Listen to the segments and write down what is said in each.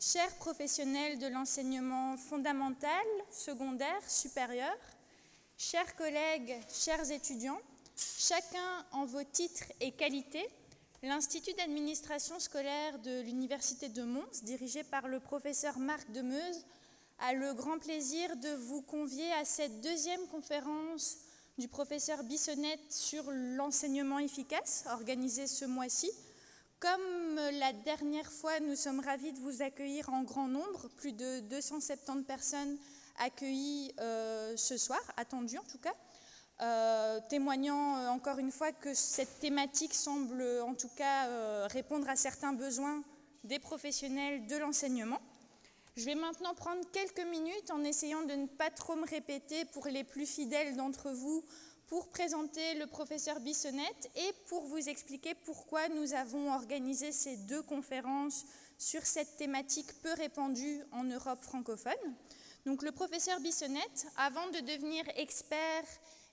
Chers professionnels de l'enseignement fondamental, secondaire, supérieur, chers collègues, chers étudiants, chacun en vos titres et qualités, l'Institut d'administration scolaire de l'Université de Mons, dirigé par le professeur Marc Demeuse, a le grand plaisir de vous convier à cette deuxième conférence du professeur Bissonnette sur l'enseignement efficace, organisée ce mois-ci. Comme la dernière fois, nous sommes ravis de vous accueillir en grand nombre, plus de 270 personnes accueillies ce soir, attendues en tout cas, témoignant encore une fois que cette thématique semble en tout cas répondre à certains besoins des professionnels de l'enseignement. Je vais maintenant prendre quelques minutes en essayant de ne pas trop me répéter pour les plus fidèles d'entre vous, pour présenter le professeur Bissonnette et pour vous expliquer pourquoi nous avons organisé ces deux conférences sur cette thématique peu répandue en Europe francophone. Donc le professeur Bissonnette, avant de devenir expert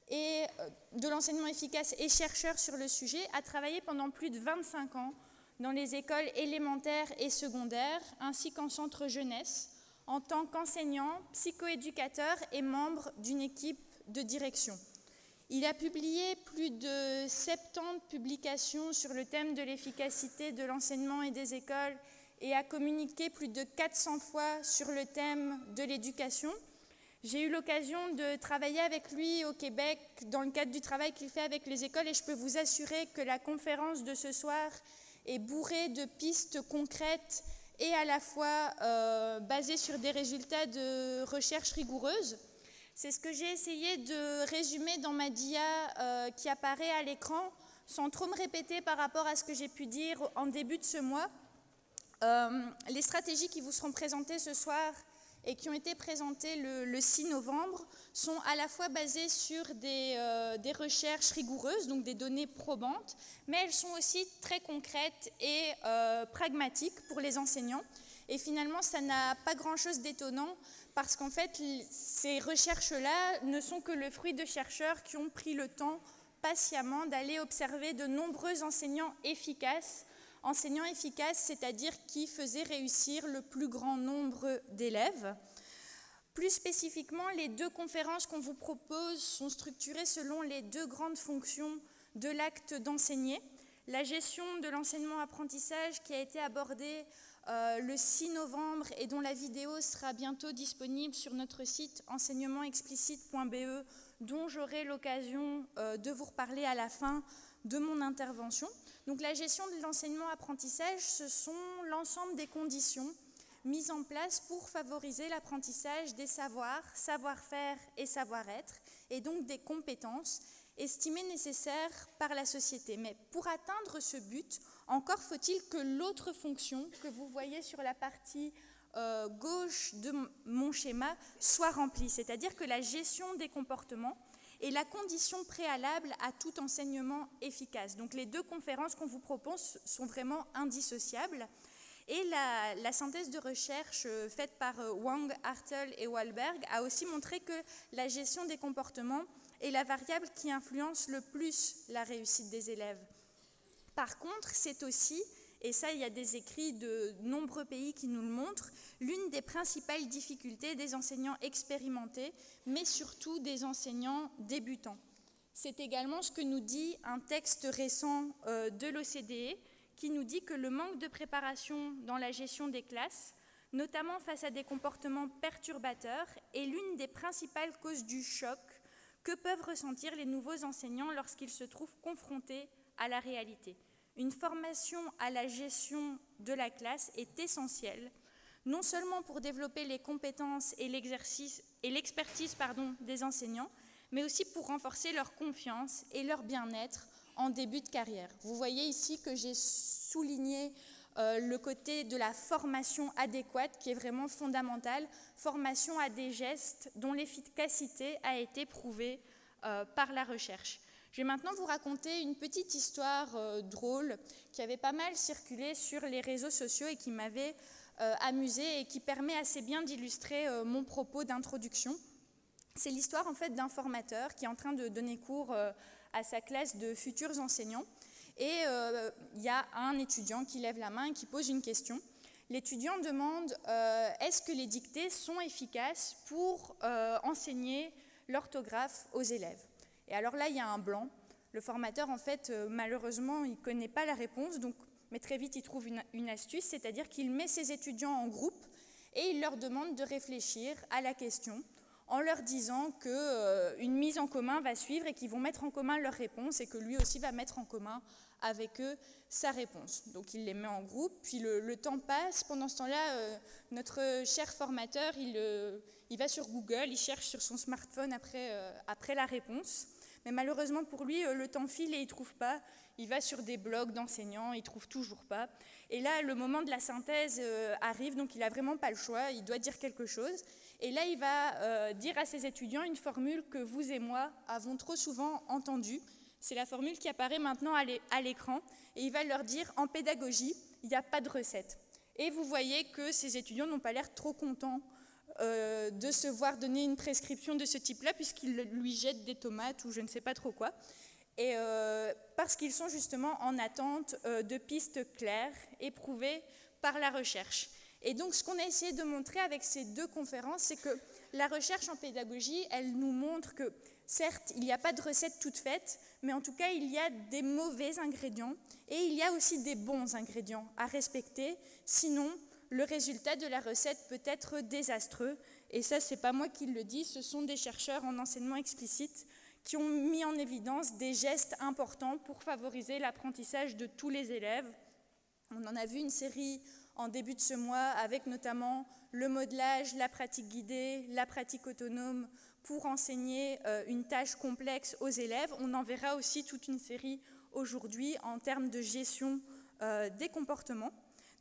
de l'enseignement efficace et chercheur sur le sujet, a travaillé pendant plus de 25 ans dans les écoles élémentaires et secondaires, ainsi qu'en centre jeunesse, en tant qu'enseignant, psychoéducateur et membre d'une équipe de direction. Il a publié plus de 70 publications sur le thème de l'efficacité de l'enseignement et des écoles et a communiqué plus de 400 fois sur le thème de l'éducation. J'ai eu l'occasion de travailler avec lui au Québec dans le cadre du travail qu'il fait avec les écoles et je peux vous assurer que la conférence de ce soir est bourrée de pistes concrètes et à la fois basées sur des résultats de recherche rigoureuses. C'est ce que j'ai essayé de résumer dans ma dia qui apparaît à l'écran, sans trop me répéter par rapport à ce que j'ai pu dire en début de ce mois. Les stratégies qui vous seront présentées ce soir et qui ont été présentées le 6 novembre sont à la fois basées sur des recherches rigoureuses, donc des données probantes, mais elles sont aussi très concrètes et pragmatiques pour les enseignants. Et finalement, ça n'a pas grand-chose d'étonnant parce qu'en fait, ces recherches-là ne sont que le fruit de chercheurs qui ont pris le temps patiemment d'aller observer de nombreux enseignants efficaces, c'est-à-dire qui faisaient réussir le plus grand nombre d'élèves. Plus spécifiquement, les deux conférences qu'on vous propose sont structurées selon les deux grandes fonctions de l'acte d'enseigner. La gestion de l'enseignement-apprentissage qui a été abordée le 6 novembre et dont la vidéo sera bientôt disponible sur notre site enseignementexplicite.be, dont j'aurai l'occasion de vous reparler à la fin de mon intervention. Donc la gestion de l'enseignement-apprentissage, ce sont l'ensemble des conditions mises en place pour favoriser l'apprentissage des savoirs, savoir-faire et savoir-être, et donc des compétences estimées nécessaires par la société. Mais pour atteindre ce but, encore faut-il que l'autre fonction que vous voyez sur la partie gauche de mon schéma soit remplie, c'est-à-dire que la gestion des comportements est la condition préalable à tout enseignement efficace. Donc les deux conférences qu'on vous propose sont vraiment indissociables. Et la synthèse de recherche faite par Wang, Hartel et Wahlberg a aussi montré que la gestion des comportements est la variable qui influence le plus la réussite des élèves. Par contre, c'est aussi, et ça il y a des écrits de nombreux pays qui nous le montrent, l'une des principales difficultés des enseignants expérimentés, mais surtout des enseignants débutants. C'est également ce que nous dit un texte récent de l'OCDE, qui nous dit que le manque de préparation dans la gestion des classes, notamment face à des comportements perturbateurs, est l'une des principales causes du choc que peuvent ressentir les nouveaux enseignants lorsqu'ils se trouvent confrontés à la réalité. Une formation à la gestion de la classe est essentielle, non seulement pour développer les compétences et l'expertise des enseignants, mais aussi pour renforcer leur confiance et leur bien-être en début de carrière. Vous voyez ici que j'ai souligné le côté de la formation adéquate qui est vraiment fondamentale, formation à des gestes dont l'efficacité a été prouvée par la recherche. Je vais maintenant vous raconter une petite histoire drôle qui avait pas mal circulé sur les réseaux sociaux et qui m'avait amusée et qui permet assez bien d'illustrer mon propos d'introduction. C'est l'histoire en fait d'un formateur qui est en train de donner cours à sa classe de futurs enseignants Et il y a un étudiant qui lève la main et qui pose une question. L'étudiant demande est-ce que les dictées sont efficaces pour enseigner l'orthographe aux élèves? Et alors là, il y a un blanc. Le formateur, en fait, malheureusement, il ne connaît pas la réponse, mais très vite, il trouve une astuce, c'est-à-dire qu'il met ses étudiants en groupe et il leur demande de réfléchir à la question en leur disant qu'une mise en commun va suivre et qu'ils vont mettre en commun leurs réponses et que lui aussi va mettre en commun avec eux sa réponse. Donc il les met en groupe, puis le temps passe. Pendant ce temps-là, notre cher formateur, il va sur Google, il cherche sur son smartphone après la réponse. Mais malheureusement pour lui, le temps file et il ne trouve pas. Il va sur des blogs d'enseignants, il ne trouve toujours pas. Et là, le moment de la synthèse arrive, donc il n'a vraiment pas le choix, il doit dire quelque chose. Et là, il va dire à ses étudiants une formule que vous et moi avons trop souvent entendue. C'est la formule qui apparaît maintenant à l'écran. Et il va leur dire, en pédagogie, il n'y a pas de recette. Et vous voyez que ces étudiants n'ont pas l'air trop contents de se voir donner une prescription de ce type-là, puisqu'ils lui jettent des tomates ou je ne sais pas trop quoi. Et parce qu'ils sont justement en attente de pistes claires et prouvées par la recherche. Et donc ce qu'on a essayé de montrer avec ces deux conférences, c'est que la recherche en pédagogie, elle nous montre que certes, il n'y a pas de recette toute faite, mais en tout cas, il y a des mauvais ingrédients et il y a aussi des bons ingrédients à respecter, sinon le résultat de la recette peut être désastreux. Et ça, ce n'est pas moi qui le dis, ce sont des chercheurs en enseignement explicite qui ont mis en évidence des gestes importants pour favoriser l'apprentissage de tous les élèves. On en a vu une série en début de ce mois avec notamment le modelage, la pratique guidée, la pratique autonome pour enseigner une tâche complexe aux élèves. On en verra aussi toute une série aujourd'hui en termes de gestion des comportements.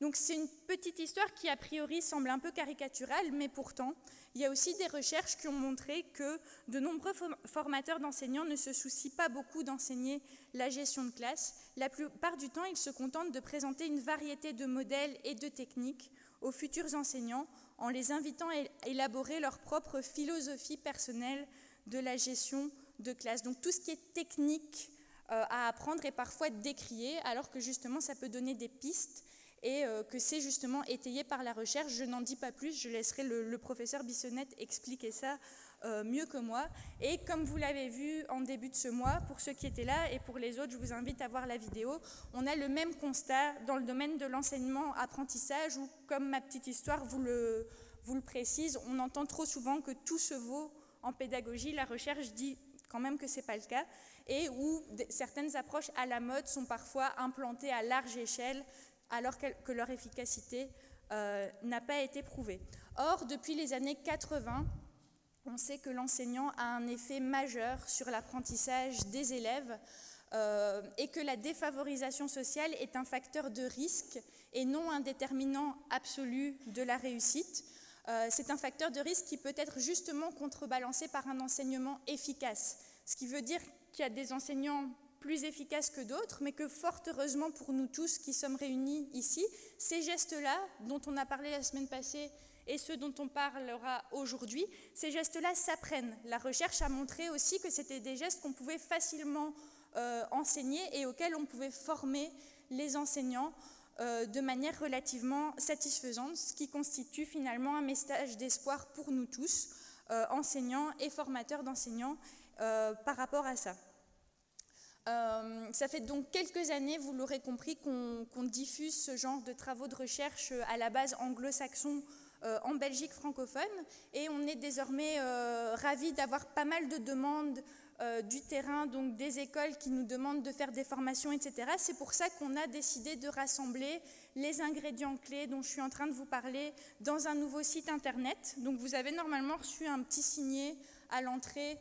Donc c'est une petite histoire qui a priori semble un peu caricaturale, mais pourtant il y a aussi des recherches qui ont montré que de nombreux formateurs d'enseignants ne se soucient pas beaucoup d'enseigner la gestion de classe. La plupart du temps, ils se contentent de présenter une variété de modèles et de techniques aux futurs enseignants en les invitant à élaborer leur propre philosophie personnelle de la gestion de classe. Donc tout ce qui est technique à apprendre est parfois décrié, alors que justement ça peut donner des pistes et que c'est justement étayé par la recherche. Je n'en dis pas plus, je laisserai le professeur Bissonnette expliquer ça mieux que moi. Et comme vous l'avez vu en début de ce mois, pour ceux qui étaient là et pour les autres, je vous invite à voir la vidéo, on a le même constat dans le domaine de l'enseignement-apprentissage où, comme ma petite histoire vous le précise, on entend trop souvent que tout se vaut en pédagogie. La recherche dit quand même que ce n'est pas le cas et où certaines approches à la mode sont parfois implantées à large échelle alors que leur efficacité n'a pas été prouvée. Or, depuis les années 80, on sait que l'enseignant a un effet majeur sur l'apprentissage des élèves et que la défavorisation sociale est un facteur de risque et non un déterminant absolu de la réussite. C'est un facteur de risque qui peut être justement contrebalancé par un enseignement efficace, ce qui veut dire qu'il y a des enseignants plus efficaces que d'autres, mais que fort heureusement pour nous tous qui sommes réunis ici, ces gestes-là dont on a parlé la semaine passée et ceux dont on parlera aujourd'hui, ces gestes-là s'apprennent. La recherche a montré aussi que c'était des gestes qu'on pouvait facilement enseigner et auxquels on pouvait former les enseignants de manière relativement satisfaisante, ce qui constitue finalement un message d'espoir pour nous tous, enseignants et formateurs d'enseignants, par rapport à ça. Ça fait donc quelques années, vous l'aurez compris, qu'on diffuse ce genre de travaux de recherche à la base anglo-saxon en Belgique francophone et on est désormais ravis d'avoir pas mal de demandes du terrain, donc des écoles qui nous demandent de faire des formations, etc. C'est pour ça qu'on a décidé de rassembler les ingrédients clés dont je suis en train de vous parler dans un nouveau site internet. Donc vous avez normalement reçu un petit signet à l'entrée.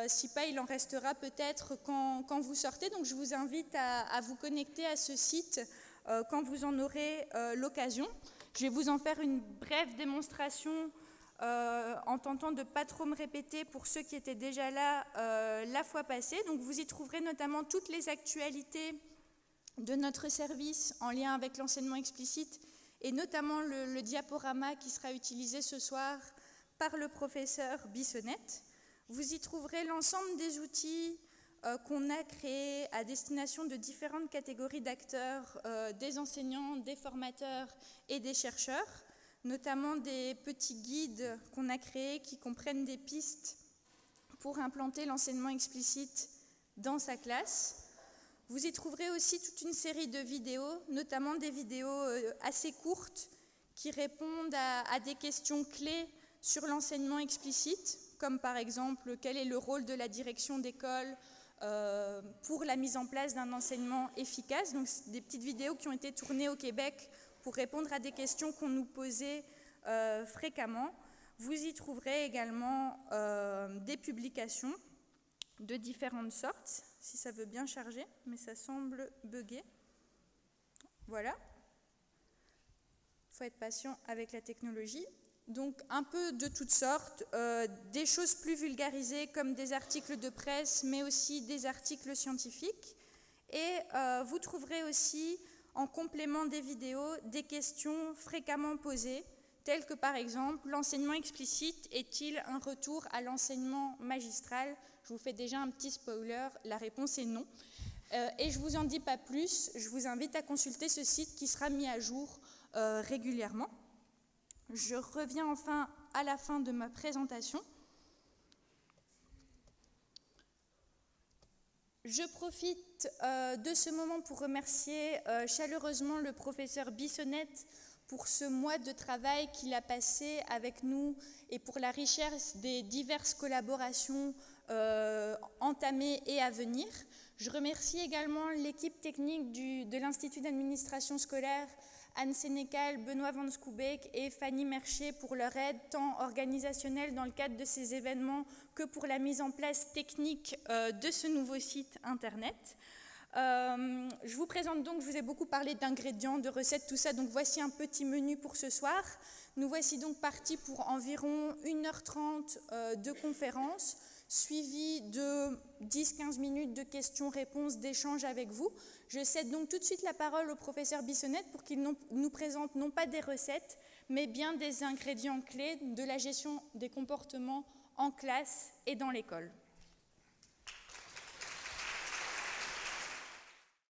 Si pas, il en restera peut-être quand vous sortez. Donc je vous invite à vous connecter à ce site quand vous en aurez l'occasion. Je vais vous en faire une brève démonstration en tentant de ne pas trop me répéter pour ceux qui étaient déjà là la fois passée. Donc vous y trouverez notamment toutes les actualités de notre service en lien avec l'enseignement explicite et notamment le diaporama qui sera utilisé ce soir par le professeur Bissonnette. Vous y trouverez l'ensemble des outils qu'on a créé à destination de différentes catégories d'acteurs, des enseignants, des formateurs et des chercheurs, notamment des petits guides qu'on a créés qui comprennent des pistes pour implanter l'enseignement explicite dans sa classe. Vous y trouverez aussi toute une série de vidéos, notamment des vidéos assez courtes qui répondent à des questions clés sur l'enseignement explicite, comme par exemple quel est le rôle de la direction d'école pour la mise en place d'un enseignement efficace. Donc des petites vidéos qui ont été tournées au Québec pour répondre à des questions qu'on nous posait fréquemment. Vous y trouverez également des publications de différentes sortes, si ça veut bien charger, mais ça semble bugger. Voilà. Il faut être patient avec la technologie. Donc un peu de toutes sortes, des choses plus vulgarisées comme des articles de presse, mais aussi des articles scientifiques. Et vous trouverez aussi, en complément des vidéos, des questions fréquemment posées, telles que par exemple, l'enseignement explicite est-il un retour à l'enseignement magistral? Je vous fais déjà un petit spoiler, la réponse est non. Et je ne vous en dis pas plus, je vous invite à consulter ce site qui sera mis à jour régulièrement. Je reviens enfin à la fin de ma présentation. Je profite de ce moment pour remercier chaleureusement le professeur Bissonnette pour ce mois de travail qu'il a passé avec nous et pour la richesse des diverses collaborations entamées et à venir. Je remercie également l'équipe technique de l'Institut d'administration scolaire, Anne Sénécal, Benoît Van Scoobeek et Fanny Mercher pour leur aide tant organisationnelle dans le cadre de ces événements que pour la mise en place technique de ce nouveau site internet. Je vous présente donc, je vous ai beaucoup parlé d'ingrédients, de recettes, tout ça, donc voici un petit menu pour ce soir. Nous voici donc partis pour environ 1h30 de conférence, suivi de 10-15 minutes de questions-réponses, d'échanges avec vous. Je cède donc tout de suite la parole au professeur Bissonnette pour qu'il nous présente non pas des recettes, mais bien des ingrédients clés de la gestion des comportements en classe et dans l'école.